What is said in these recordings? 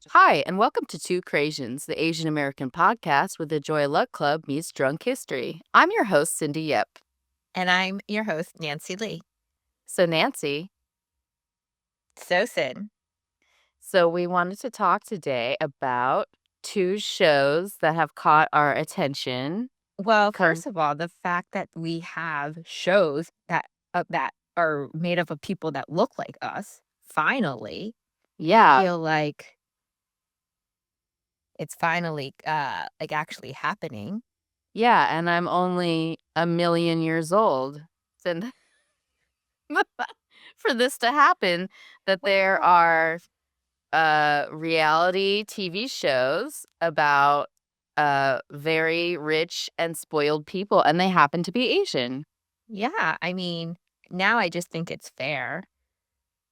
Hi, and welcome to Two Creations, the Asian American podcast where the Joy of Luck Club meets drunk history. I'm your host, Cindy Yep. And I'm your host, Nancy Lee. So, Nancy, Sin. we wanted to talk today about two shows that have caught our attention. Well, Cur- first of all, the fact that we have shows that are made up of people that look like us, finally, I yeah, feel like it's finally actually happening. yeah, and I'm only a million years old. And for this to happen, that there are reality TV shows about very rich and spoiled people, and they happen to be Asian. Yeah, I mean, now I just think it's fair,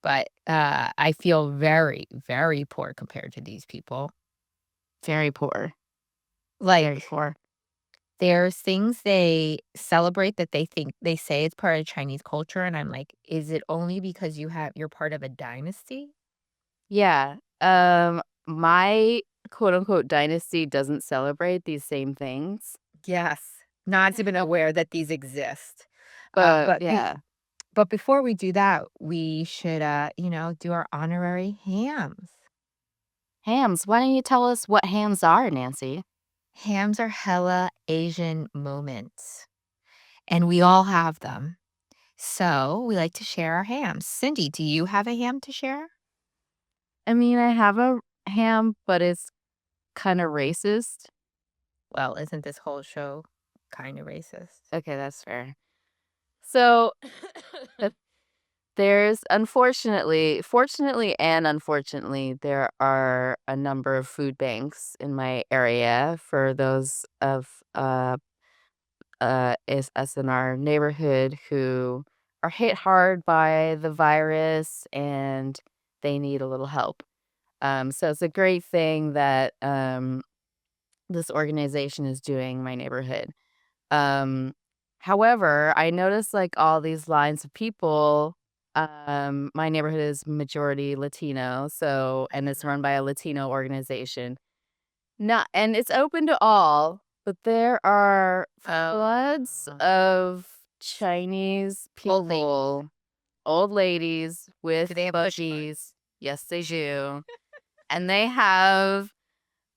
but I feel very, very poor compared to these people. Very poor. Very Like, poor. there's things they celebrate that they say it's part of Chinese culture, and I'm like, "Is it only because you're part of a dynasty?" Yeah. My quote unquote dynasty doesn't celebrate these same things. Yes. Not even aware that these exist. Uh, But but be yeah. but before we do that, we should, do our honorary hams. Hams. Why don't you tell us what hams are, Nancy? Hams are hella Asian moments, and we all have them. So, we like to share our hams. Cindy, do you have a ham to share? I mean, I have a ham, but it's kind of racist. Well, isn't this whole show kinda racist? Okay, that's fair. So there's fortunately and unfortunately, there are a number of food banks in my area for those of is us in our neighborhood who are hit hard by the virus and they need a little help. So it's a great thing that this organization is doing in my neighborhood. Um, However, I noticed like all these lines of people. My neighborhood is majority Latino, and it's Mhm. run by a Latino organization. Not and it's open to all, but there are Oh, floods of Chinese old lady. people, old ladies Do with they have push buggies. Yes, they do. And they have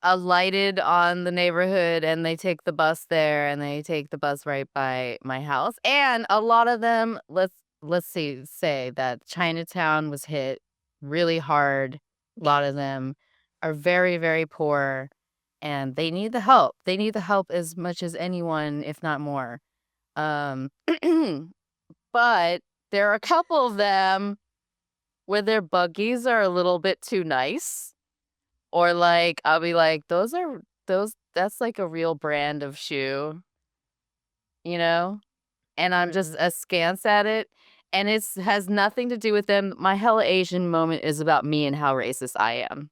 alighted on the neighborhood and they take the bus there and they take the bus right by my house. And a lot of them, say that Chinatown was hit really hard. A lot of them are very, very poor and they need the help. They need the help as much as anyone, if not more. Um, but there are a couple of them where their buggies are a little bit too nice. Or, like, I'll be like, those that's like a real brand of shoe, you know? And I'm just Mhm. askance at it, and it's has nothing to do with them. My hella Asian moment is about me and how racist I am.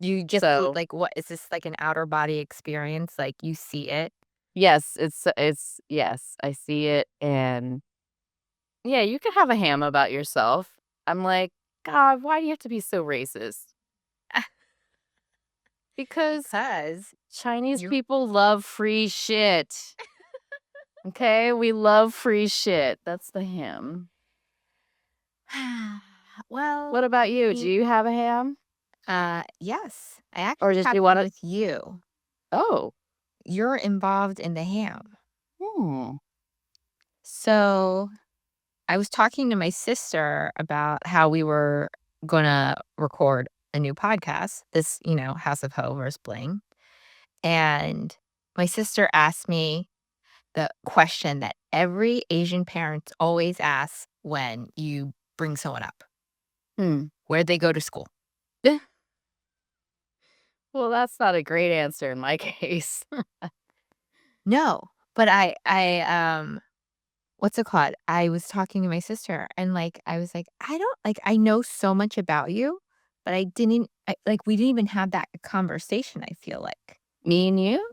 You just So, like, what is this like an outer body experience? Like, you see it? yes, it's yes, I see it, and yeah, you can have a ham about yourself. I'm like, "God, why do you have to be so racist?" Because Because Chinese you people love free shit. Okay, we love free shit. That's the ham. well, What about you? Do me you have a ham? yes, I Or actually did have you one wanna with you. Oh. You're involved in the ham. Hmm. So, I was talking to my sister about how we were gonna record a new podcast, this, House of Ho versus Bling, and my sister asked me the question that every Asian parent always asks when you bring someone up. Hmm. Where'd they go to school? Well, that's not a great answer in my case. No, but what's it called? I was talking to my sister and like I was like, I don't like I know so much about you, but we didn't even have that conversation, I feel like. Me and you?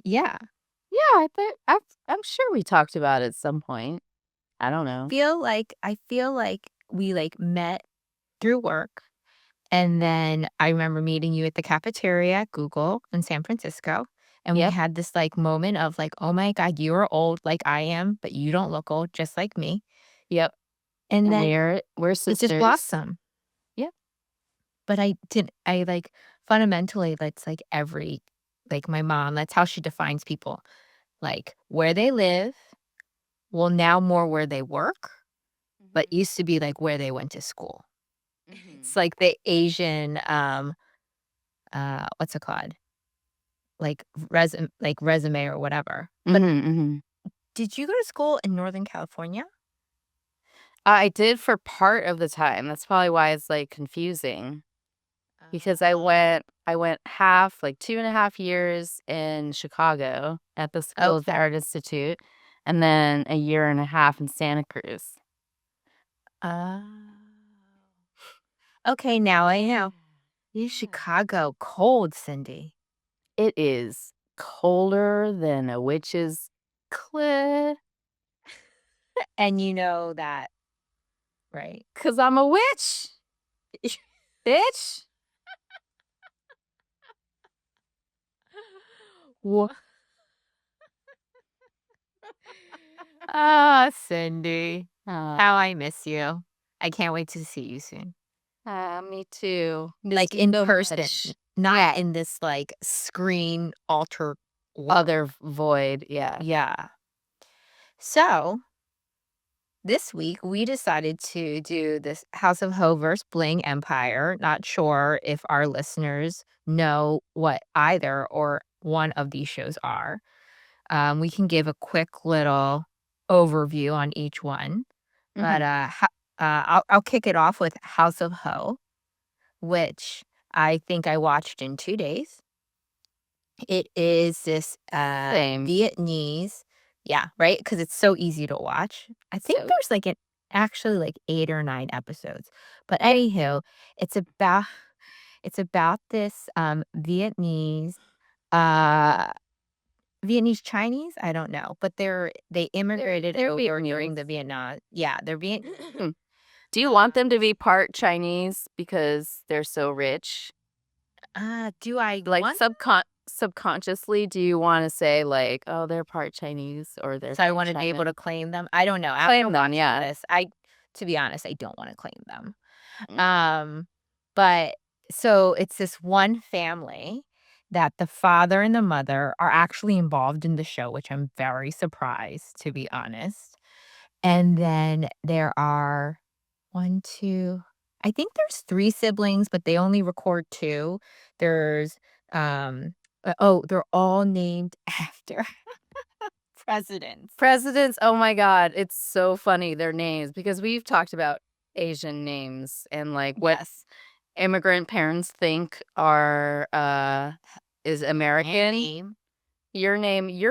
Yeah. Yeah, I'm sure we talked about it at some point. I don't know. I feel like we like met through work And then I remember meeting you at the cafeteria at Google in San Francisco. And we Yep. had this like moment of like, oh my God, you are old like I am, but you don't look old just like me. Yep. And And then we're it just sisters. blossomed. Yep. But I like fundamentally, that's like like my mom, that's how she defines people. Like where they live, well, now more where they work, but Mhm. used to be like where they went to school. It's Mhm. like the Asian, what's it called? Like resume or whatever. But Mhm, mhm. did you go to school in Northern California? I did for part of the time. That's probably why it's, like, confusing because I went half, like 2.5 years in Chicago at the School of the Okay. Art Institute, and then a year and a half in Santa Cruz. Oh. Okay, now I know. Yeah. Chicago, cold, Cindy. It is colder than a witch's clit And you know that, right? 'cause I'm a witch, bitch. Wha Ah, Cindy. Uh, How I miss you. I can't wait to see you soon. me too. Like, Missed you in so person, much. not Yeah. in this, like, screen alter world. Other void, yeah. Yeah. So, this week, we decided to do this House of Ho vs. Bling Empire. Not sure if our listeners know what either or one of these shows are. We can give a quick little overview on each one, but, Mhm. I'll kick it off with House of Ho, which I think I watched in 2 days. It is this, Same. Vietnamese, yeah, right, because it's so easy to watch. I think So there's, like, actually, like, 8 or 9 episodes, but yeah. anywho, it's about it's about this, uh Vietnamese Chinese? I don't know, but they immigrated They're over during Vietnamese. the Vietnam, yeah, they're Do you want them to be part Chinese because they're so rich? do I Like, want subconsciously, do you wanna say, like, "Oh, they're part Chinese or they're so I part wanna be able China?" to claim them? I don't know, after Claim them, watching yeah. this, to be honest, I don't wanna claim them. Mm. Um, but so it's this one family that the father and the mother are actually involved in the show, which I'm very surprised, to be honest. And then there are 1, 2, I think there's 3 siblings, but they only record 2. There's, they're all named after presidents. Presidents, oh my god, it's so funny, their names, because we've talked about Asian names and, like, what Yes. immigrant parents think is And American. name. Your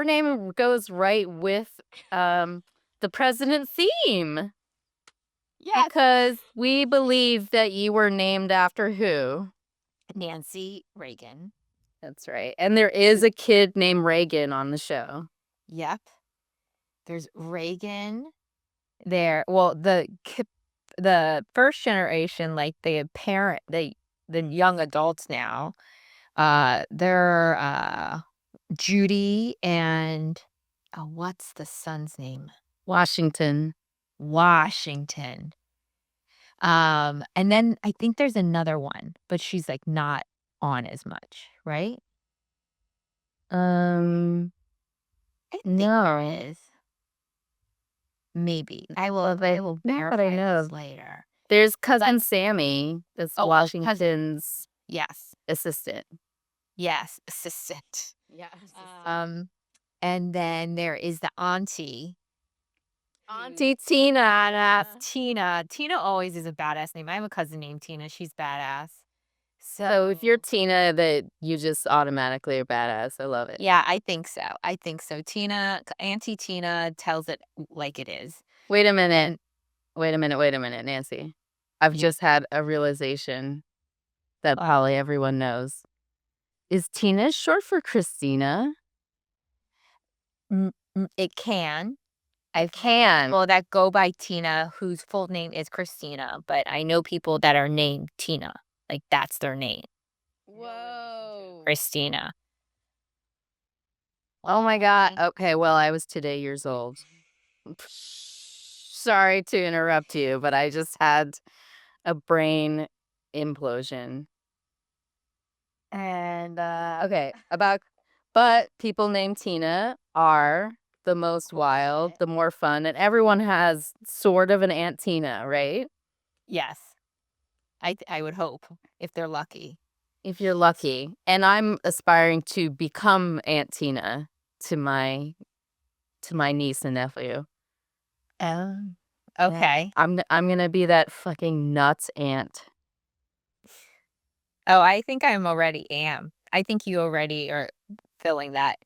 name goes right with, the president theme Yes. because we believe that you were named after who? Nancy Reagan. That's right, and there is a kid named Reagan on the show. Yep. There's Reagan. Well, the first generation, like the young adults now, they're Judy and what's the son's name? Washington. Washington. And then I think there's another one, but she's like not on as much, right? Um, I think there no. is. Maybe. I But will not that I verify know this of. later. There's But cousin Sammy, that's oh, cousin. Washington's Yes. assistant. Yes, assistant. Yeah, assistant. Um, and then there is the auntie, Auntie Tina. Tina. Tina always is a badass name. I have a cousin named Tina. She's badass. So if you're So, Tina, that you just automatically are badass. I love it. yeah, I think so. I think so. Auntie Tina tells it like it is. Wait a minute. And Wait a minute, Nancy. I've yeah, just had a realization that probably everyone knows. Is Tina short for Christina? it can. It I've met can. people that go by Tina whose full name is Christina, but I know people that are named Tina. Like, that's their name, Whoa. Christina. Oh my god. Okay, well, I was today years old. Sorry to interrupt you, but I just had a brain implosion. And okay, about but people named Tina are the most wild, the more fun, and everyone has sort of an Aunt Tina, right? Yes. I would hope, if they're lucky. If you're lucky. And I'm aspiring to become Aunt Tina to my niece and nephew. Oh, Yeah. okay. I'm gonna be that fucking nuts aunt. Oh, I think I'm already am. I think you already are filling that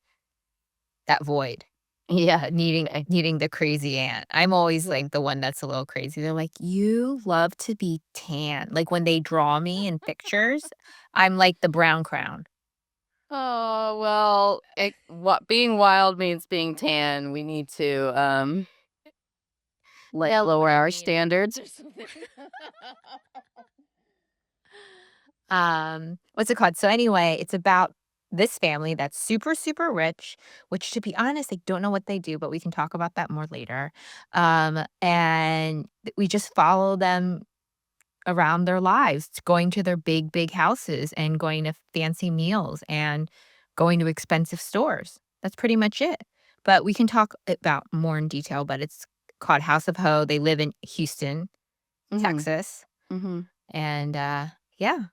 void, Yeah. needing the crazy aunt. I'm always, Yeah. like, the one that's a little crazy. They're like, "You love to be tan." Like, when they draw me in pictures, I'm like the brown crown. Oh, well, what being wild means being tan. We need to like They'll lower I our mean standards or something. What's it called? So anyway, it's about this family that's super, super rich, which to be honest, I don't know what they do, but we can talk about that more later. And we just follow them around their lives, going to their big, big houses and going to fancy meals and going to expensive stores. That's pretty much it. But we can talk about more in detail, but it's called House of Ho. They live in Houston, Mhm. Texas. Mhm. And yeah,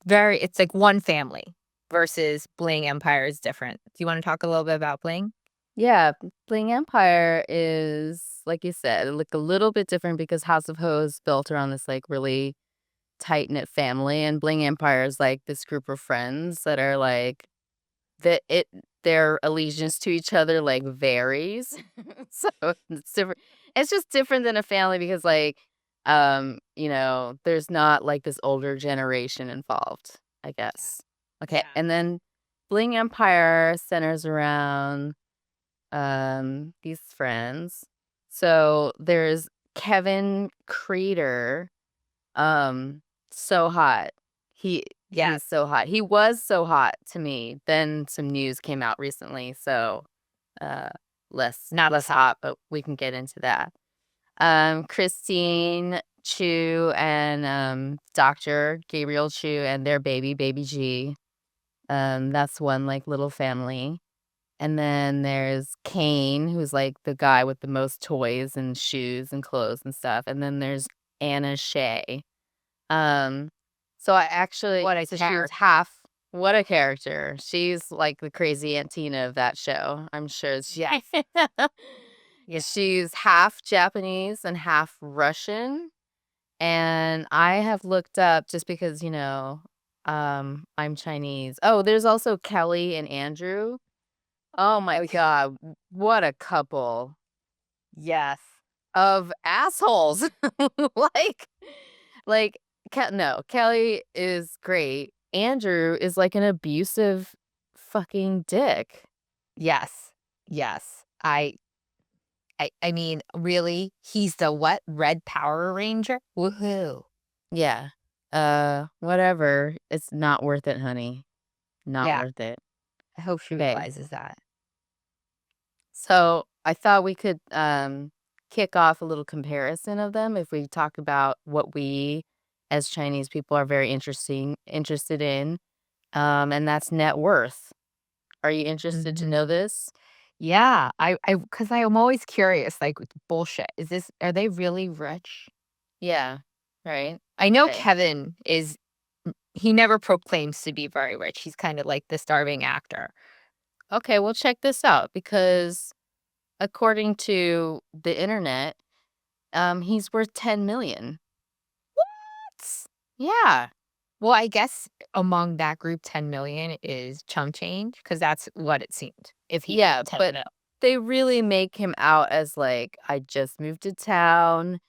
it's like one family versus Bling Empire is different. Do you wanna talk a little bit about Bling? Yeah, Bling Empire is like you said, like a little bit different because House of Ho is built around this like really tight knit family, and Bling Empire is like this group of friends that are like that it their allegiance to each other like varies. So it's different. It's just different than a family because like there's not like this older generation involved, I Yeah. guess. Okay. Yeah. And then Bling Empire centers around these friends. So there's Kevin Creator, so hot. He's Yes. so hot. He was so hot to me. Then some news came out recently, so uh Not as less hot. hot, but we can get into that. Christine Chu and Dr. Gabriel Chu and their baby G. That's one like little family. And then there's Kane, who's like the guy with the most toys and shoes and clothes and stuff. And then there's Anna Shay. Um, so I actually What a so she was character. half what a character. She's like the crazy Aunt Tina of that show. I'm sure Yes. Yeah. she's half Japanese and half Russian. And I have looked up just because, I'm Chinese. Oh, there's also Kelly and Andrew. Oh my Oh, god, what a couple yes. of assholes. Like like, no, Kelly is great. Andrew is like an abusive fucking dick. Yes. Yes. I mean, really? He's the what? Red Power Ranger? Woohoo. Yeah. Whatever. It's not worth it, honey. Not Yeah. worth it. I hope she Okay. realizes that. So I thought we could kick off a little comparison of them if we talk about what we as Chinese people are very interested in. And that's net worth. Are you interested to know Mhm. this? Yeah, because I'm always curious, like, with bullshit. Are they really rich? Yeah. Right. I know Okay. Kevin he never proclaims to be very rich. He's kind of like the starving actor. Okay, well check this out because according to the internet, he's worth 10 million. What? Yeah. Well, I guess among that group, 10,000,000 is chump change because that's what it seemed. If he Yeah, 10 but mil. they really make him out as like, I just moved to town.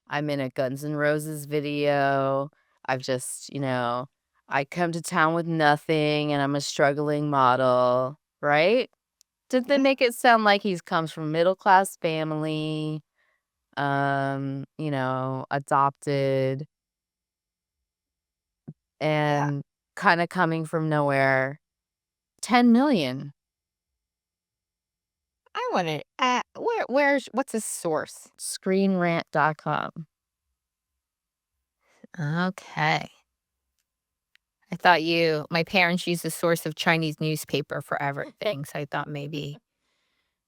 I'm in a Guns N' Roses video. I've just, I come to town with nothing and I'm a struggling model, right? Did they Yeah. make it sound like he's comes from middle class family, adopted? and kind of coming from nowhere. 10 million. I want to, where's, what's the source? Screenrant.com. Okay. My parents used the source of Chinese newspaper for everything. So I thought maybe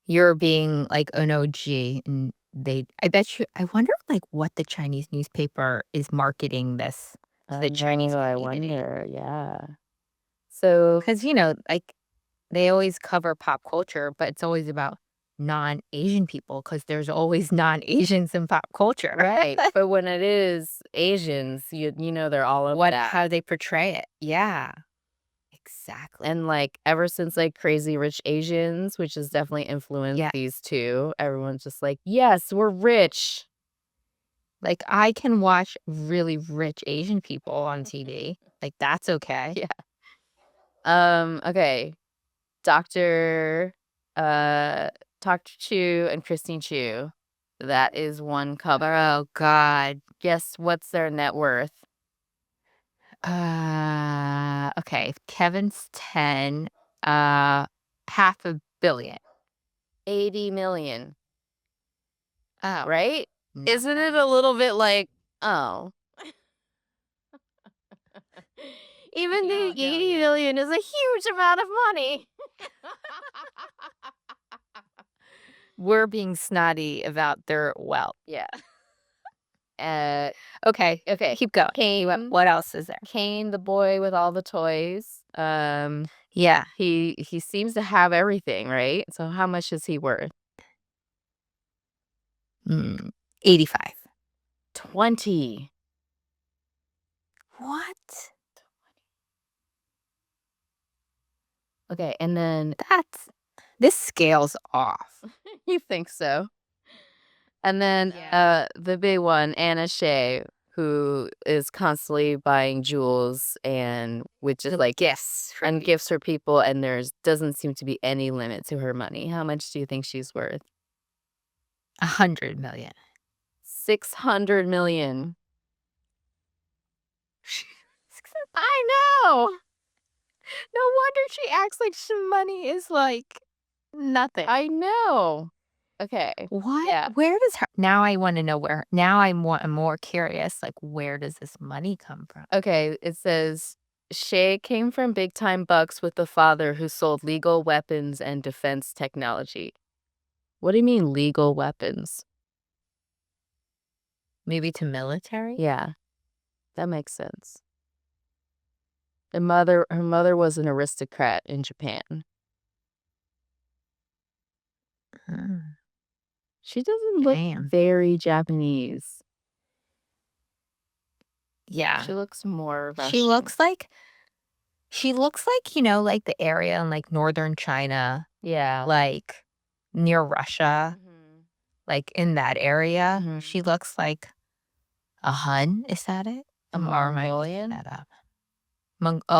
you're being like an OG and I bet you, I wonder like what the Chinese newspaper is marketing this to the Chinese I community. wonder, yeah. So, Because, like they always cover pop culture, but it's always about non-Asian people because there's always non-Asians in pop culture. right. But when it is Asians, they're all of that. How they portray it. Yeah, exactly. And like ever since like Crazy Rich Asians, which has definitely influenced Yeah. these two, everyone's just like, yes, we're rich. Like I can watch really rich Asian people on TV. Like that's okay. Yeah. Okay. Dr. uh Dr. Chu and Christine Chu. That is one couple. Oh God. Guess what's their net worth? Okay. Kevin's 10, half a billion. 80 million, Oh, right? not Isn't it bad. a little bit like, oh, even the No, 80 yeah. million is a huge amount of money. We're being snotty about their wealth. Yeah. Uh, Okay. okay. Keep going. Kane, What else is there? Kane, the boy with all the toys. Yeah. He seems to have everything, right? So how much is he worth? 85. 20. What? Okay, and then This scales off. you think so. And then Yeah. the big one, Anna Shea, who is constantly buying jewels and which is like Gifts. and gifts for people, and there's doesn't seem to be any limit to her money. How much do you think she's worth? 100 million. 600 million. I know. No wonder she acts like money is like nothing. I know. Okay. What? Yeah. Where does her now I wanna know where now I'm more curious, like, where does this money come from? Okay, it says Shay came from big time bucks with the father who sold legal weapons and defense technology. What do you mean legal weapons? Maybe to military? Yeah, that makes sense. Her mother was an aristocrat in Japan. Mm, She doesn't look damn. very Japanese. Yeah. She looks more Russian. She looks like, like the area in, like, northern China, Yeah. like, near Russia, like, in that area. Mhm. She looks like a Hun, is that it? A Or am I making Mongolian? that up?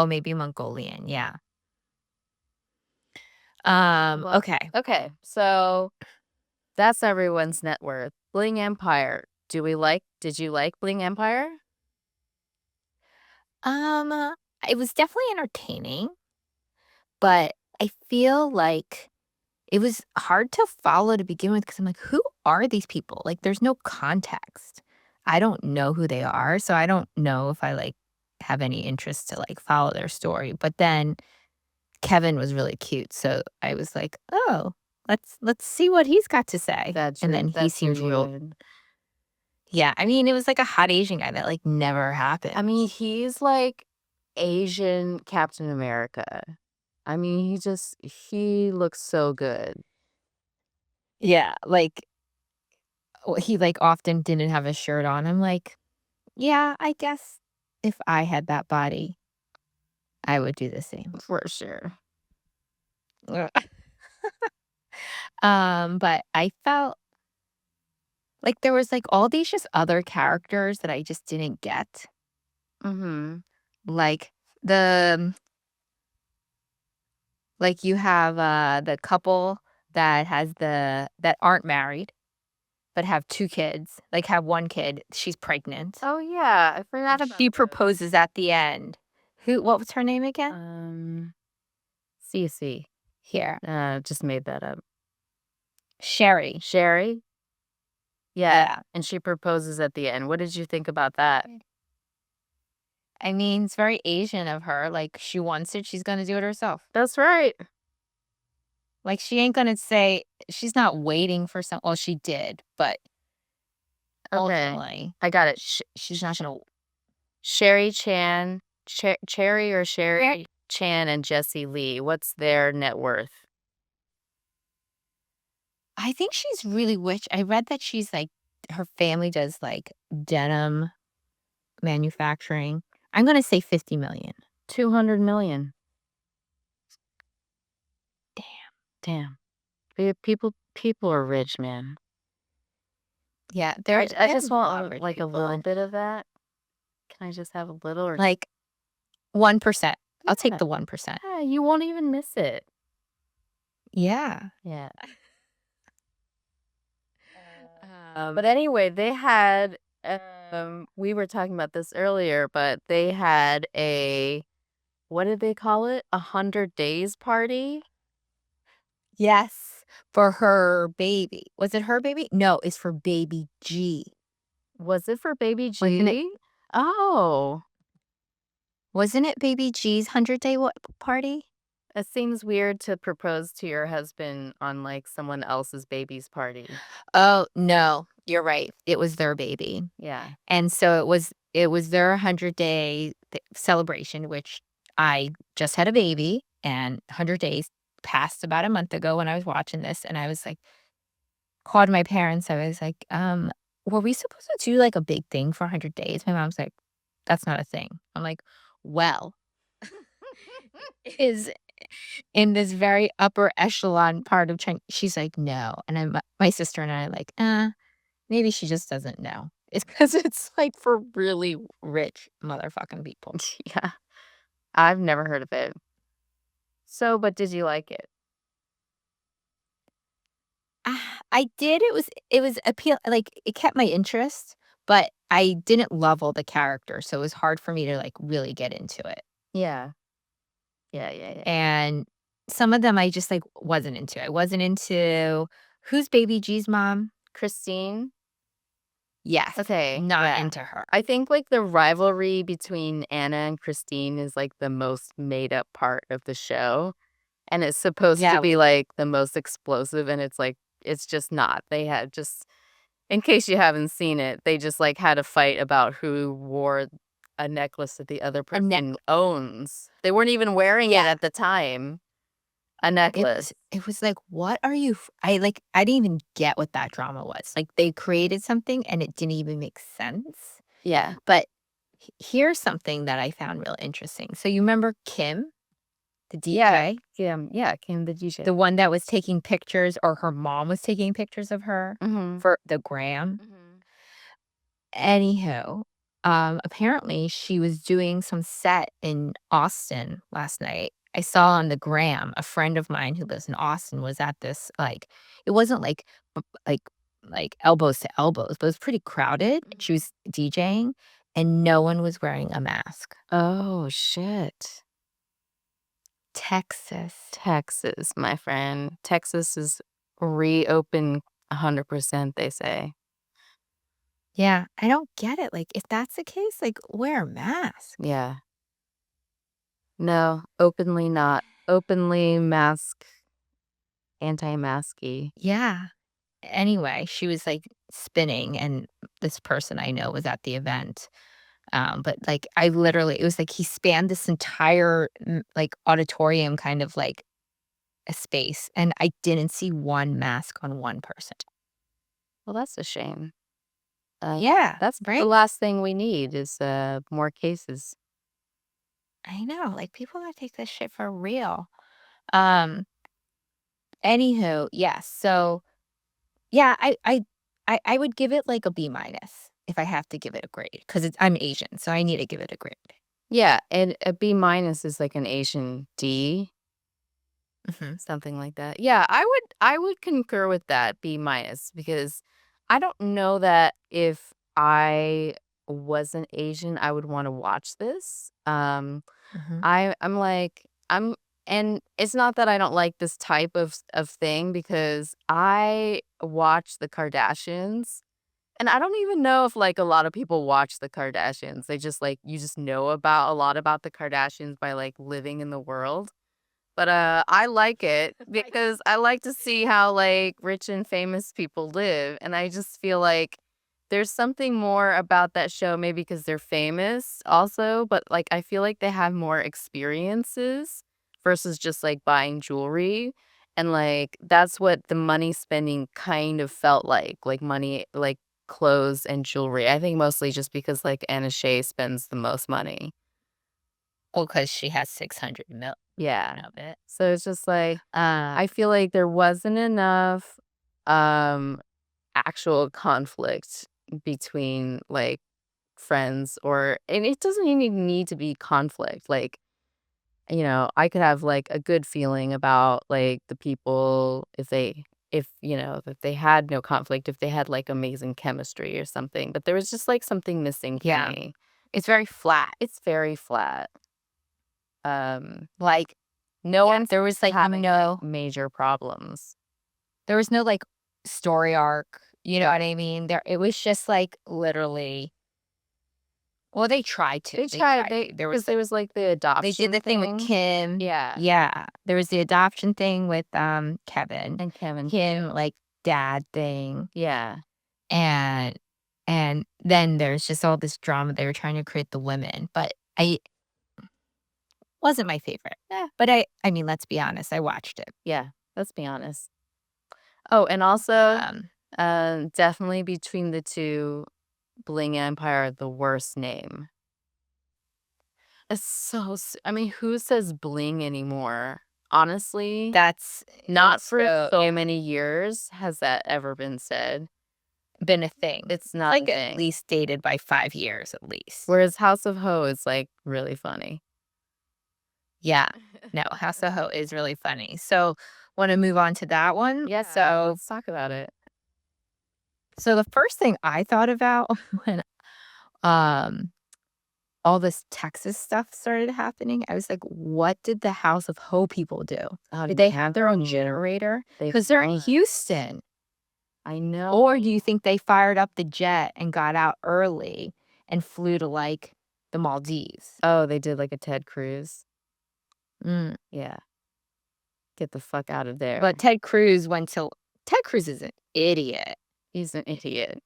Maybe Mongolian, yeah. Well, Okay. okay, so that's everyone's net worth. Bling Empire. Did you like Bling Empire? Um, it was definitely entertaining, but I feel like it was hard to follow to begin with because I'm like, who are these people? Like, there's no context. I don't know who they are, so I don't know if I like have any interest to like follow their story. But then Kevin was really cute, so I was like, oh, let's see what he's got to say. And then he seems real. good. Yeah, I mean, it was like a hot Asian guy that like never happened. I mean, he's like Asian Captain America. I mean, he looks so good. Yeah, like he like often didn't have a shirt on. I'm like, yeah, I guess if I had that body, I would do the same. For sure. Ugh. But I felt like there was like all these just other characters that I just didn't get. Mhm. Like the you have the couple that aren't married. but have 2 kids, like, have 1 kid. She's pregnant. Oh, yeah, I forgot about She those. proposes at the end. What was her name again? Cece. Here, Just made that up. Sherry. Sherry? Yeah, Yeah. and she proposes at the end. What did you think about that? I mean, it's very Asian of her, like, she wants it, she's gonna do it herself. That's right. Like, she ain't gonna say she's not waiting for some well, she did, but Okay, ultimately, I got it. she's not gonna Sherry Chan, Cherry or Sherry Chan and Jesse Lee. What's their net worth? I think she's really rich. I read that she's, like her family does, like, denim manufacturing. I'm gonna say 50,000,000. 200 million. Damn. People are rich, man. Yeah, I there's just a lot want of rich like a little people. bit of that. Can I just have a little or Like, 1%. I'll take yeah, the 1%. yeah, you won't even miss it. Yeah. Yeah. Um, But anyway, they had we were talking about this earlier, but they had a what did they call it? 100 days party? yes, for her baby. Was it her baby? No, it's for baby G. Was it for baby Wasn't it G? Oh, wasn't it baby G's 100-day party? it seems weird to propose to your husband on like someone else's baby's party. Oh, no, you're right. It was their baby. Yeah. And so it was their 100-day celebration, which I just had a baby, and 100 days passed about a month ago when I was watching this, and I was like called my parents. I was like, were we supposed to do, like, a big thing for 100 days?" My mom's like, "That's not a thing." I'm like, "Well, is in this very upper echelon part of China." She's like, "No." And then my sister and I are like, maybe she just doesn't know." It's because it's, like, for really rich motherfucking people. Yeah. I've never heard of it. So, but did you like it? I did, it was like, it kept my interest, but I didn't love all the characters, so it was hard for me to, like, really get into it. Yeah. Yeah, yeah, yeah. And some of them I just, like, wasn't into. I wasn't into who's Baby G's mom? Christine? Yes, Okay, not yeah. into her. I think, like, the rivalry between Anna and Christine is, like, the most made up part of the show, and it's supposed to Yeah, be, like, the most explosive, and it's, like, it's just not. They had just in case you haven't seen it, they just, like, had a fight about who wore a necklace that the other a neck person owns. They weren't even wearing it yeah, at the time, a it necklace. was it was like, "What are you f" I didn't even get what that drama was. Like, they created something, and it didn't even make sense. Yeah. But here's something that I found real interesting. So you remember Kim, the Yeah. DJ? Yeah, Kim the DJ. The one that was taking pictures or her mom was taking pictures of her Mhm. for the gram? Mhm. Anywho, apparently she was doing some set in Austin last night. I saw on the gram a friend of mine who lives in Austin was at this, like it wasn't b like elbows to elbows, but it was pretty crowded. She Mhm. was DJing, and no one was wearing a mask. Oh, shit. Texas. Texas, my friend. Texas is reopened 100%, they say. Yeah, I don't get it, like, if that's the case, like, wear a mask. Yeah. No, openly not. Openly mask anti-masky. Yeah. Anyway, she was, like, spinning, and this person I know was at the event, but, like, I literally it was like he spanned this entire, like, auditorium kind of, like, a space, and I didn't see one mask on one person. Well, that's a shame. Uh, Yeah, that's the right? last thing we need is, more cases. I know, like, people gotta take this shit for real. Um, Anywho, yes, so, yeah, I would give it, like, a B minus if I have to give it a grade because it's I'm Asian, so I need to give it a grade. Yeah, and a B minus is like an Asian D, Mhm. something like that. Yeah, I would concur with that B minus because I don't know that if I wasn't Asian, I would wanna watch this. Mhm. I'm like I'm and it's not that I don't like this type of thing because I watch the Kardashians, and I don't even know if, like, a lot of people watch the Kardashians. They just, like you just know about a lot about the Kardashians by, like, living in the world. But, I like it Right. because I like to see how, like, rich and famous people live, and I just feel like there's something more about that show maybe because 'cause they're famous also, but, like, I feel like they have more experiences versus just, like, buying jewelry, and, like, that's what the money spending kind of felt like money like, clothes and jewelry. I think mostly just because, like, Anna Shay spends the most money. Well, 'cause she has 600 million Yeah. of it. So it's just like Uh, I feel like there wasn't enough, um, actual conflict between, like, friends and it doesn't even need to be conflict, like, I could have, like, a good feeling about, like, the people if they had no conflict, if they had, like, amazing chemistry or something, but there was just, like, something missing for yeah. me. It's very flat. It's very flat. Um, Like, no yeah, one's having, like, no major problems. there was no, like, story arc, you know what I mean? It was just, like, literally well, They they tried tried they to. There was because there was, like, the they did adoption the thing with thing. Kim. Yeah, Yeah, there was the adoption thing with, Kevin. and Kevin Kim, too. like, dad thing, Yeah, and and then there's just all this drama they were trying to create the women, but I wasn't my favorite. yeah, But I mean, let's be honest, I watched it. yeah, let's be honest. Oh, and also, Um, definitely between the 2, Bling Empire, the worst name. It's so s I mean, who says bling anymore? Honestly, that's not for so so yeah, many years has that ever been said. been a thing. It's not a Like, at thing. least dated by 5 years at least. Whereas House of Ho is, like, really funny. Yeah. No, House of Ho is really funny. So, wanna move on to that one? Yeah, So let's talk about it. so the first thing I thought about when, um, all this Texas stuff started happening, I was like, "What did the House of Ho people do? Oh, Did they have their own generator? they Because 'Cause they're in must. Houston. I know. Or do you think they fired up the jet and got out early and flew to, like, the Maldives?" Oh, they did like a Ted Cruz? Mm. Yeah, get the fuck out of there. But Ted Cruz is an idiot. He's an idiot.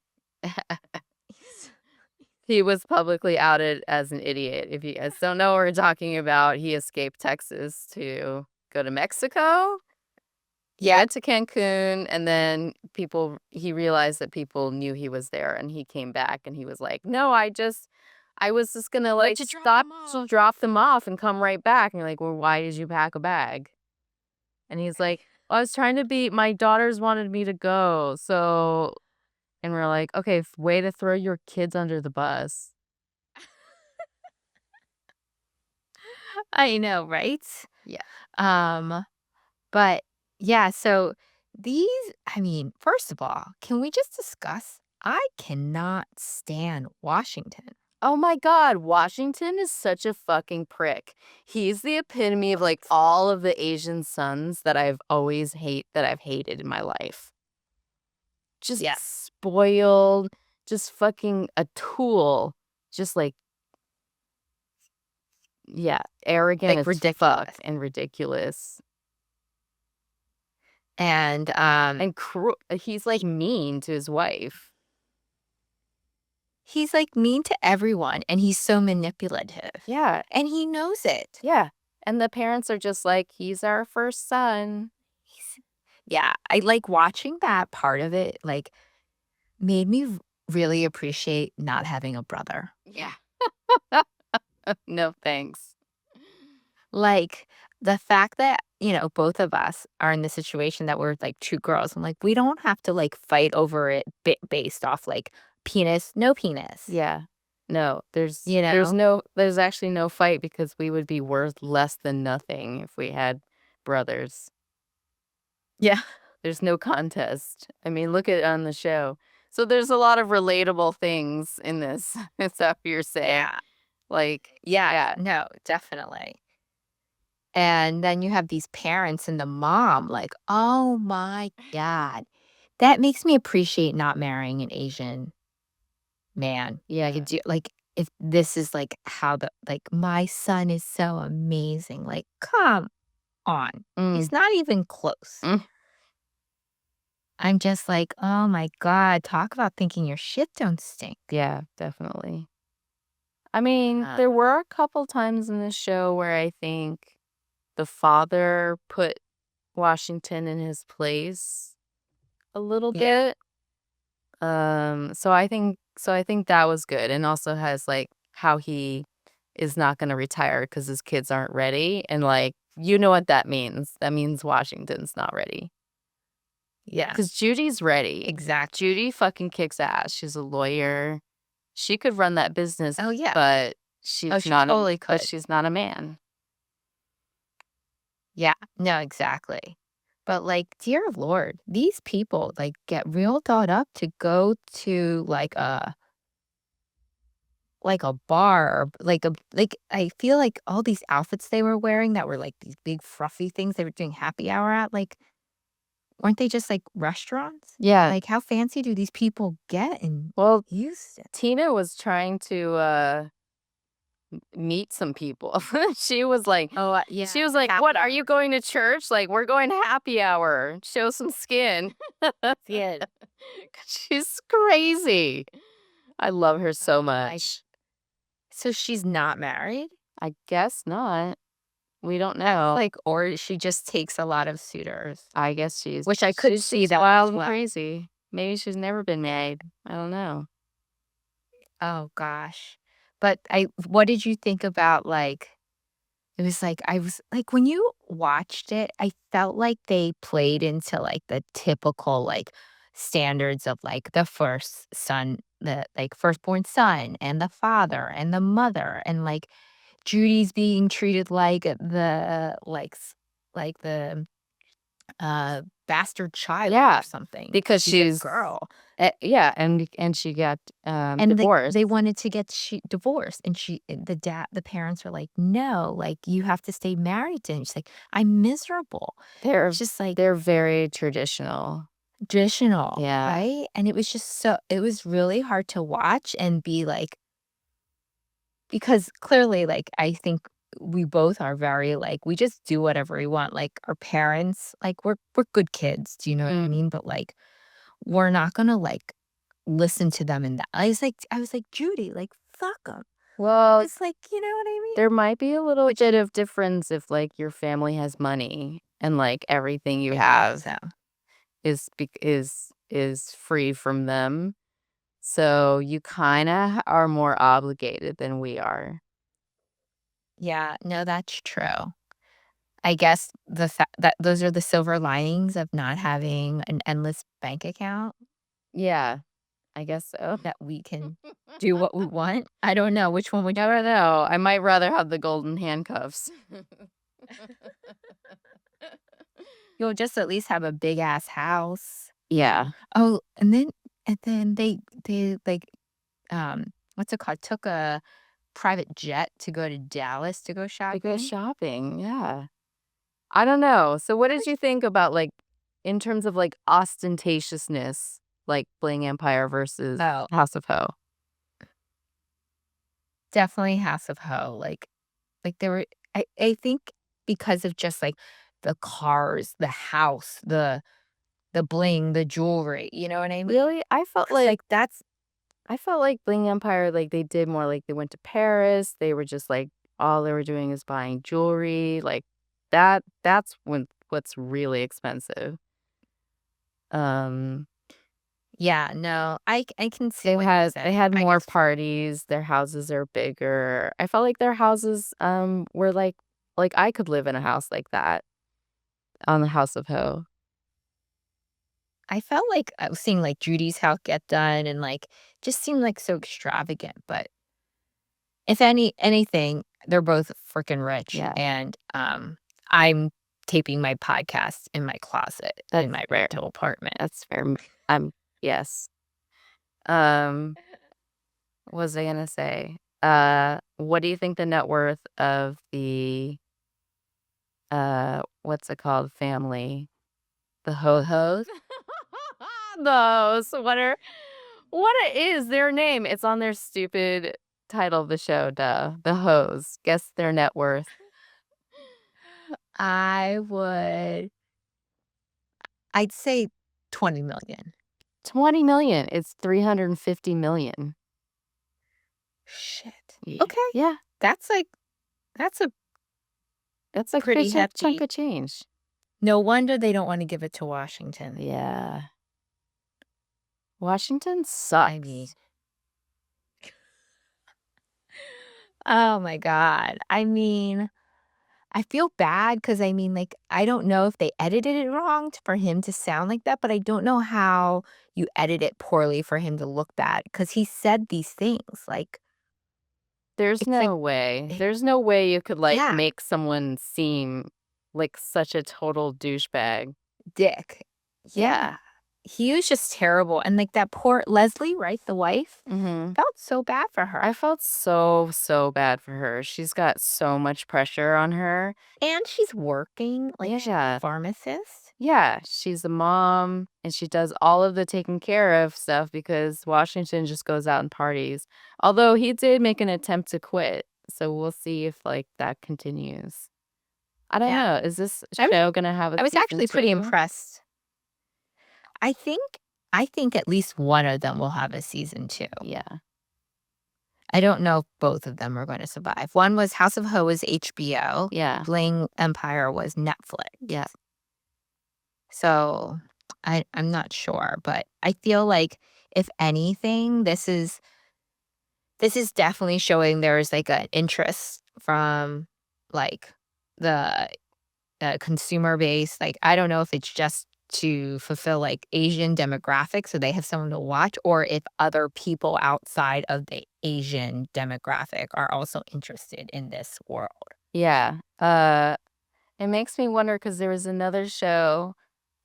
He was publicly outed as an idiot. If you guys don't know what we're talking about, he escaped Texas to go to Mexico. He Yeah. went to Cancun, and then he realized that people knew he was there, and he came back, and he was like, "No, I was just gonna, Went like, to drop stop them to off. drop them off and come right back." And you're like, "Well, why did you pack a bag?" And he's like, "Well, I was trying to be my daughters wanted me to go, so." And we're like, "Okay, way to throw your kids under the bus." I know, right? Yeah. Um, but yeah, so these I mean, first of all, can we just discuss I cannot stand Washington. Oh my god, Washington is such a fucking prick. He's the epitome of, like, all of the Asian sons that I've hated in my life. Just Yeah, spoiled, just fucking a tool, just, like yeah, arrogant like, as fuck ridiculous. and ridiculous And, and he's, like, mean to his wife. he's, like, mean to everyone, and he's so manipulative, Yeah, and he knows it. yeah, and the parents are just like, "He's our first son." He's Yeah, I like watching that part of it, like, made me really appreciate not having a brother. Yeah. No, thanks. Like, the fact that, both of us are in the situation that we're, like, 2 girls, I'm like, we don't have to, like, fight over it based off, like, penis, no penis, Yeah. No, you know? there's actually no fight because we would be worth less than nothing if we had brothers. Yeah. There's no contest. I mean, look at on the show. So there's a lot of relatable things in this stuff you're saying. Yeah. Like, Yeah. yeah. No, definitely. And then you have these parents and the mom, like, oh my God. That makes me appreciate not marrying an Asian man. Yeah. I do like if this is like how the like my son is so amazing. Like, come on. Mm, He's not even close. mm. I'm just like, oh my God, talk about thinking your shit don't stink. Yeah, definitely. I mean, Uh, there were a couple times in this show where I think the father put Washington in his place a little yeah. bit. So I think that was good, and also has, like, how he is not gonna retire because his kids aren't ready, and, like, you know what that means. That means Washington's not ready. Yeah. Because Judy's ready. Exactly. Judy fucking kicks ass. She's a lawyer. She could run that business, Oh yeah. but Oh, she's she not a totally but could. she's not a man. Yeah. No, exactly. But like, dear Lord, these people like get real dolled up to go to like a bar or like I feel like all these outfits they were wearing that were like these big fluffy things they were doing happy hour at, like, weren't they just like restaurants? Yeah. Like, how fancy do these people get in Well, Houston? Tina was trying to, meet some people. She was like Oh, she yeah, was the like, "What, happy are you hour. going to church? Like, we're going to happy hour. Show some skin." Yeah. She's crazy. I love her so Oh my. much. So she's not married? I guess not. We don't That's know. like, or she just takes a lot of suitors, I guess she's which I could she's see just that as wild and well. crazy. Maybe she's never been married. I don't know. Oh gosh. But what did you think about like it was like I was like when you watched it, I felt like they played into like the typical like standards of like the first son, the like firstborn son and the father and the mother and like Judy's being treated like the like the bastard child or Yeah, something. because She's a she's girl. yeah, and she got, And they divorced. wanted to get she divorced, and the parents were like, "No, like, you have to stay married to him." She's like, "I'm miserable." They're It's just, like, they're very traditional. traditional, Yeah. right? And it was just it was really hard to watch and be like because clearly, like, I think we both are very, like, we just do whatever we want, like, our parents, like, we're good kids, do you know what I Mm. mean? But, like, we're not gonna, like, listen to them in that I was like, "Judy, like, fuck 'em." Well, It's like, you know what I mean? there might be a little Which bit of difference if, like, your family has money and, like, everything you I guess have so. is free from them. So you kinda are more obligated than we are. Yeah, no, that's true. I guess the fact that those are the silver linings of not having an endless bank account Yeah, I guess so. that we can do what we want. I don't know, which one would you Never know. I might rather have the golden handcuffs. you'll just at least have a big ass house. Yeah. Oh, and then they, like, what's it called? Took a private jet to go to Dallas to go To go shopping. shopping, yeah. I don't know. So what did Which you think about, like, in terms of, like, ostentatiousness, like, Bling Empire versus oh, House of Ho? definitely House of Ho, like, there were I think because of just, like, the cars, the house, the bling, the jewelry, you know what I mean? Really? 'Cause, like, that's I felt like Bling Empire, like, they did more like they went to Paris, they were just, like, all they were doing is buying jewelry, like, that's what's really expensive. Um, yeah, no, I can see what you're they saying. had I more guess parties, their houses are bigger. I felt like their houses, were like, I could live in a house like that on the House of Ho. I felt like I was seeing, like, Judy's house get done and, like, just seemed, like, so extravagant, but if anything, they're both freaking rich, Yeah, and, I'm taping my podcast in my closet in that's my fair. rental apartment. That's fair. I'm yes. What was I gonna say? What do you think the net worth of the what's it called? Family, the Ho-Hos? Those. What is their name? It's on their stupid title of the show, duh. The Hoes. Guess their net worth. I'd say 20,000,000. 20 million. It's 350 million. Shit. Yeah. Okay. Yeah. That's a That's a pretty good chunk hefty. of change. No wonder they don't wanna give it to Washington. Yeah. Washington I mean, sucks. oh my god. I mean, I feel bad because I mean, like, I don't know if they edited it wrong for him to sound like that, but I don't know how you edit it poorly for him to look bad because he said these things, like, There's it's like no way. eh There's no way you could, like, yeah, make someone seem like such a total douchebag. dick. Yeah. Yeah. He was just terrible, and, like, that poor Leslie, right, the wife? Mhm. Felt so bad for her. I felt so, so bad for her. She's got so much pressure on her. And she's working, like, she's a Yeah. pharmacist. Yeah, she's a mom, and she does all of the taking care of stuff because Washington just goes out and parties. Although he did make an attempt to quit, so we'll see if, like, that continues. I don't Yeah. know. Is this I was show gonna have a I was season actually pretty 2? impressed. I think I think at least one of them will have a season 2. Yeah. I don't know if both of them are gonna survive. One was House of Ho was HBO, Yeah. Bling Empire was Netflix. Yeah. So, I'm not sure, but I feel like if anything, this is definitely showing there's, like, an interest from, like, the, consumer base. Like, I don't know if it's just to fulfill, like, Asian demographics so they have someone to watch, or if other people outside of the Asian demographic are also interested in this world. Yeah. It makes me wonder because there was another show.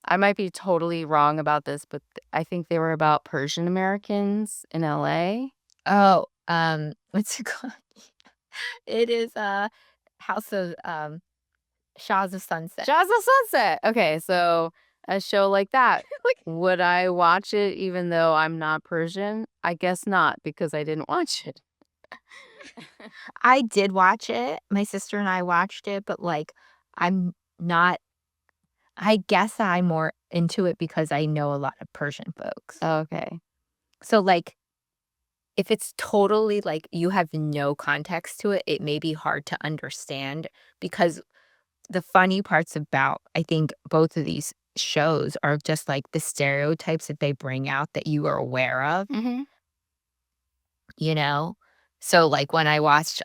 I might be totally wrong about this, but I think they were about Persian Americans in LA. Oh, what's it called? It is, House of, Shahs of Sunset. Jazz of Sunset. Okay, so a show like that, Like, would I watch it even though I'm not Persian? I guess not because I didn't watch it. I did watch it. My sister and I watched it, but, like, I'm not I guess I'm more into it because I know a lot of Persian folks. Okay. So, like, if it's totally, like, you have no context to it, it may be hard to understand because the funny parts about, I think, both of these shows are just, like, the stereotypes that they bring out that you are aware of, Mhm. you know? So, like, when I watched,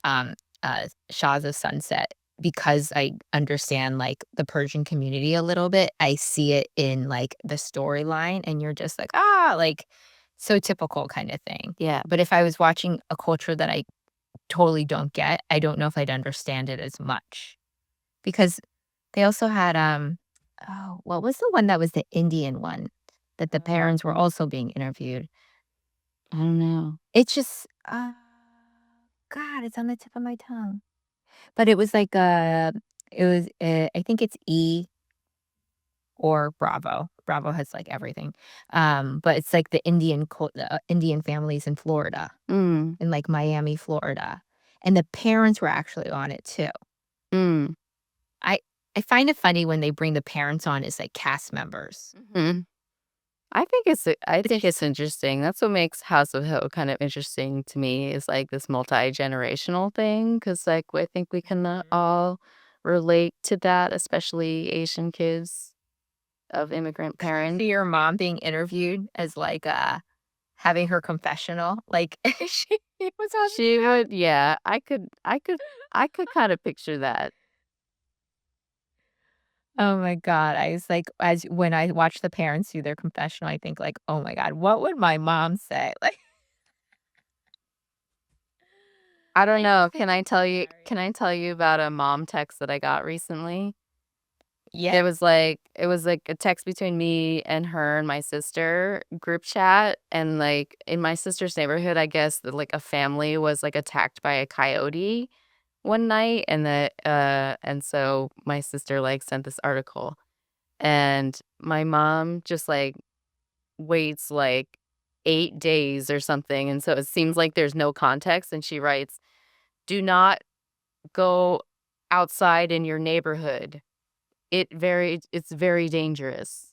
Shahs of Sunset, because I understand, like, the Persian community a little bit, I see it in, like, the storyline, and you're just like, "Ah," like, so typical kinda thing. Yeah. But if I was watching a culture that I totally don't get, I don't know if I'd understand it as much. Because they also had, oh, what was the one that was the Indian one that the parents were Um, also being interviewed? I don't know. It's just, God, it's on the tip of my tongue. But it was like, it was, I think it's E or Bravo. Bravo has like everything. But it's like the Indian families in Florida, Mm. in like Miami, Florida. And the parents were actually on it too. Mm. I I find it funny when they bring the parents on as like cast members. Mhm. I It's think just it's interesting. That's what makes House of Hill kind of interesting to me is, like, this multi-generational thing. Because like, I think we can, Mhm. all relate to that, especially Asian kids of immigrant Could you parents. see your mom being interviewed as like, having her confessional? Like, she was on She would yeah, I could kinda picture that. oh my god, I was like as when I watch the parents do their confessional, I think like, "Oh my god, what would my mom say?" Like, I don't I know, think it's can hilarious. I tell you about a mom text that I got recently? Yeah. It was like a text between me and her and my sister group chat, and, like, in my sister's neighborhood, I guess that, like, a family was, like, attacked by a coyote one night, and so my sister, like, sent this article, and my mom just, like, waits, like, 8 days or something, and so it seems like there's no context, and she writes, "Do not go outside in your neighborhood. It's very dangerous.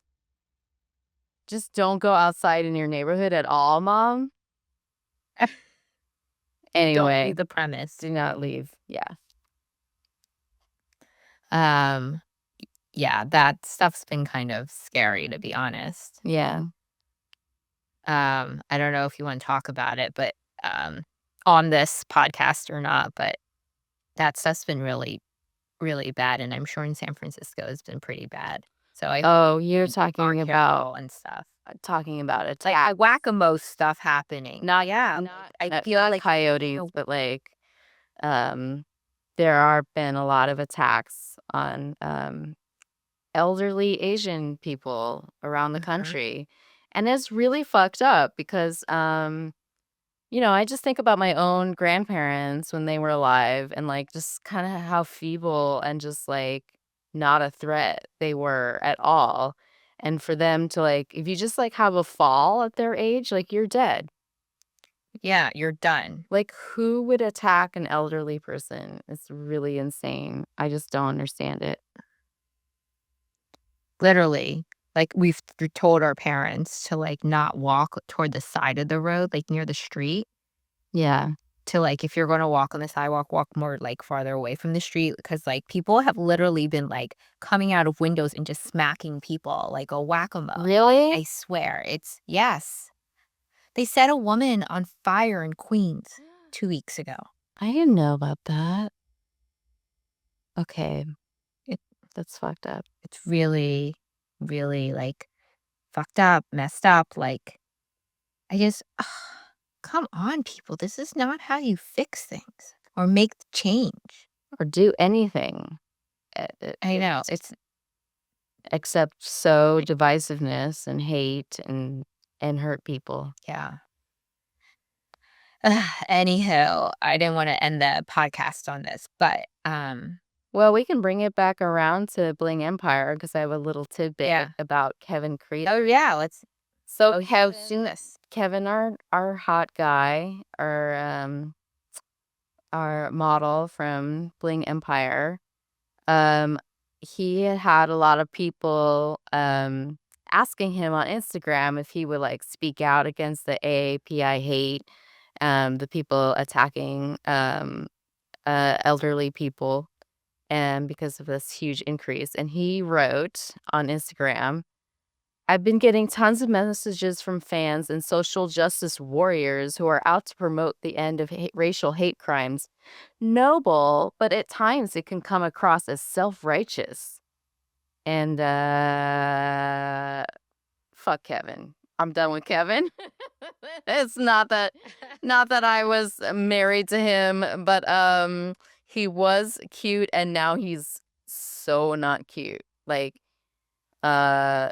Just don't go outside in your neighborhood at all, mom." Don't Anyway, leave the premise. do not leave. Yeah. Um, yeah, that stuff's been kind of scary, to be honest. Yeah. I don't know if you wanna talk about it, but, um, on this podcast or not, but that stuff's been really, really bad, and I'm sure in San Francisco it's been pretty bad. So I hope Oh, you're you are careful and stuff. talking about Like, attack. whack-a-mole stuff happening. Yeah, Not I feel not like, coyotes, know but, like, there are been a lot of attacks on, elderly Asian people around the Mhm. country, and it's really fucked up because, you know, I just think about my own grandparents when they were alive and, like, just kinda how feeble and just, like, not a threat they were at all, and for them to, like if you just, like, have a fall at their age, like, you're dead. Yeah, you're done. Like, who would attack an elderly person? It's really insane. I just don't understand it. Literally. Like, told our parents to, like, not walk toward the side of the road, like, near the street. Yeah. To, like, if you're gonna walk on the sidewalk, walk more, like, farther away from the street because, like, people have literally been, like, coming out of windows and just smacking people like a whack-a-mole. I Really? swear, it's yes. They set a woman on fire in Queens 2 weeks ago. I didn't know about that. Okay, It that's fucked up. it's really, really, like, fucked up, messed up, like, I just come on, people, this is not how you fix things or make the change. Or do anything. I know, It's it's except sow divisiveness and hate and hurt people. yeah. Anywho, I didn't wanna end the podcast on this, but, Well, we can bring it back around to Bling Empire because I have a little tidbit yeah. about Kevin Creed. Oh, yeah, let's So oh, yeah, let's do this. Kevin, our hot guy, our model from Bling Empire, um, he had a lot of people asking him on Instagram if he would like speak out against the AAPI hate, the people attacking elderly people, and because of this huge increase. And he wrote on Instagram, "I've been getting tons of messages from fans and social justice warriors who are out to promote the end of racial hate crimes. Noble, but at times it can come across as self-righteous." And fuck Kevin. I'm done with Kevin. It's not that I was married to him, but he was cute and now he's so not cute. Like uh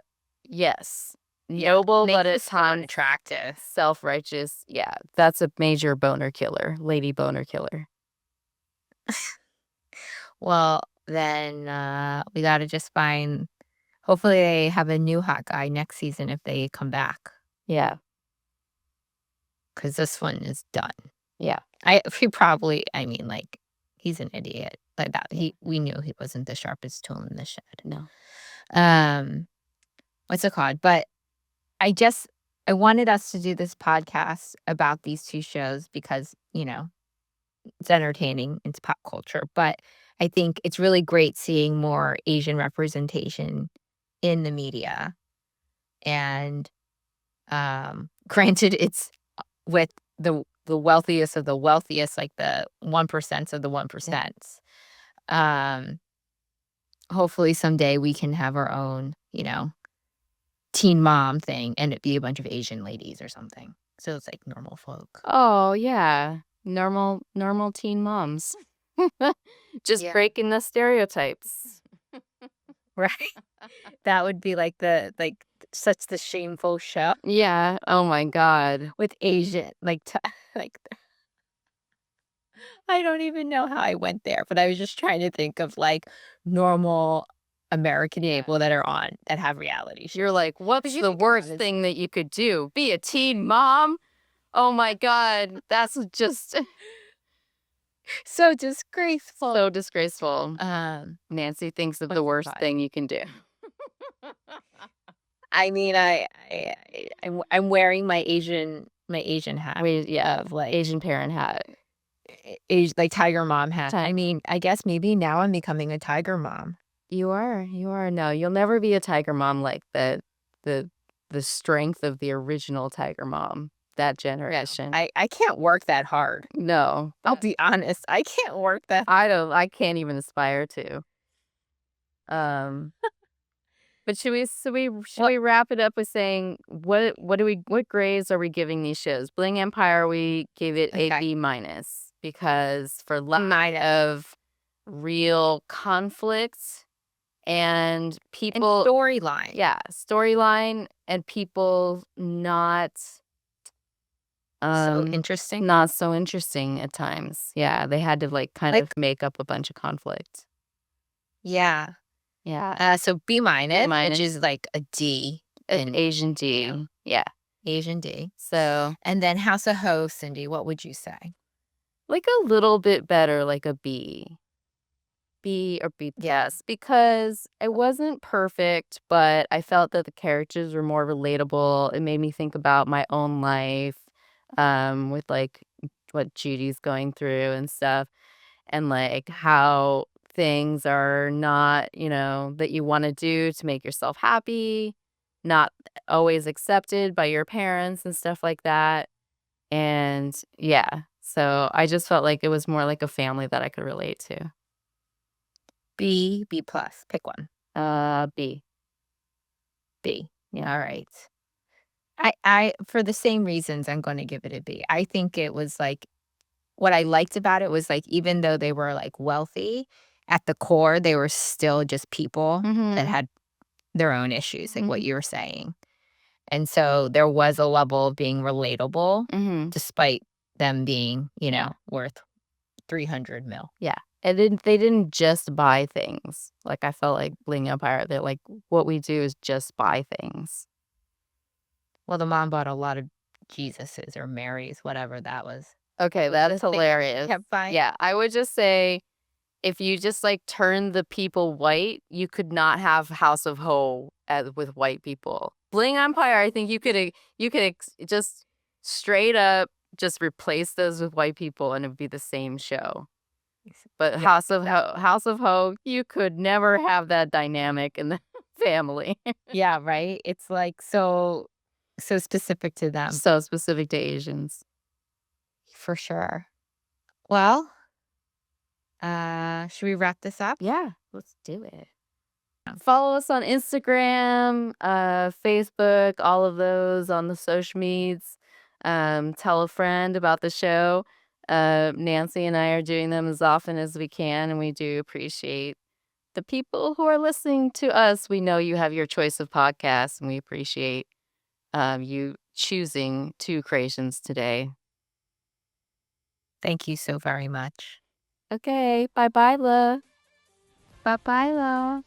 yes. Yeah, Noble but makes you at so times unattractive. self-righteous. Yeah, that's a major boner killer. Lady boner killer. Well, then, we gotta just find hopefully, they have a new hot guy next season if they come back, Yeah. because this one is done. Yeah. He probably I mean, like, he's an idiot, like that Yeah. we knew he wasn't the sharpest tool in the shed. No. Um, what's it called? But I just I wanted us to do this podcast about these 2 shows because, it's entertaining, it's pop culture, but I think it's really great seeing more Asian representation in the media, and, granted, it's with the wealthiest of the wealthiest, like the 1% of the Yeah. 1%. Um, hopefully someday we can have our own, teen mom thing and it be a bunch of Asian ladies or something. So it's like normal folk. Oh, yeah. Normal teen moms. Just Yeah. breaking the stereotypes. Right? That would be like such the shameful show Yeah. Oh my god. with Asian, like, I don't even know how I went there, but I was just trying to think of, like, normal American Yeah. people that are on that have reality shows. You're like, 'Cause what's you the think about worst it, thing that you could do? Be a teen mom? Oh my god. That's just so disgraceful. so disgraceful. Um, Nancy thinks of the what's the worst vibe? thing you can do. I mean, I'm wearing my Asian hat Yeah, of, like, Asian parent hat. like, tiger mom hat. Ti I mean, I guess maybe now I'm becoming a tiger mom. You are, you are. No, you'll never be a tiger mom like the the strength of the original tiger mom, that No, generation. I can't work that hard. No, I'll be honest, I can't work that. I can't even aspire to. Um, but should Well, we wrap it up with saying what grades are we giving these shows? Bling Empire, we gave it a okay. B minus because for lack Minus. of real conflict and And people, storyline. yeah, storyline and people So interesting. not so interesting at times. Yeah, they had to like kind of Like, make up a bunch of conflict. yeah. Yeah. So B B minus, which minus, is like a D in, Asian you know, D. Yeah. Asian D. So And then House of Ho, Cindy, what would you say? like a little bit better, like a B. B or B Yeah. plus because it wasn't perfect, but I felt that the characters were more relatable. It made me think about my own life, with like what Judy's going through and stuff, and like how things are not, that you want to do to make yourself happy, not always accepted by your parents and stuff like that. And yeah, so I just felt like it was more like a family that I could relate to. B, B plus. Pick one. B. B. Yeah. All right. I for the same reasons, I'm going to give it a B. I think it was like what I liked about it was like even though they were like wealthy, at the core they were still just people that Mhm. had their own issues, like what Mhm. you were saying. And so there was a level of being relatable Mhm. despite them being, Yeah. worth 300 mil. Yeah. And they didn't just buy things. Like I felt like Bling Empire, they're like, what we do is just buy things. Well, the mom bought a lot of Jesuses or Marys, whatever that was. Okay, Was that's the thing she hilarious. kept buying. Yeah, I would just say if you just like turn the people white, you could not have House of Ho with white people. Bling Empire, I think just straight up just replace those with white people and it'd be the same show. But Yeah, exactly. House of Ho, you could never have that dynamic in the family. Yeah, right? It's like so specific to them, So specific to Asians. for sure. Well, should we wrap this up? Yeah, let's do it. Follow us on Instagram, Facebook, all of those on the social medias. Tell a friend about the show. Nancy and I are doing them as often as we can, and we do appreciate the people who are listening to us. We know you have your choice of podcasts, and we appreciate you choosing two creations today. Thank you so very much. Okay, bye bye, La. Bye-bye, love.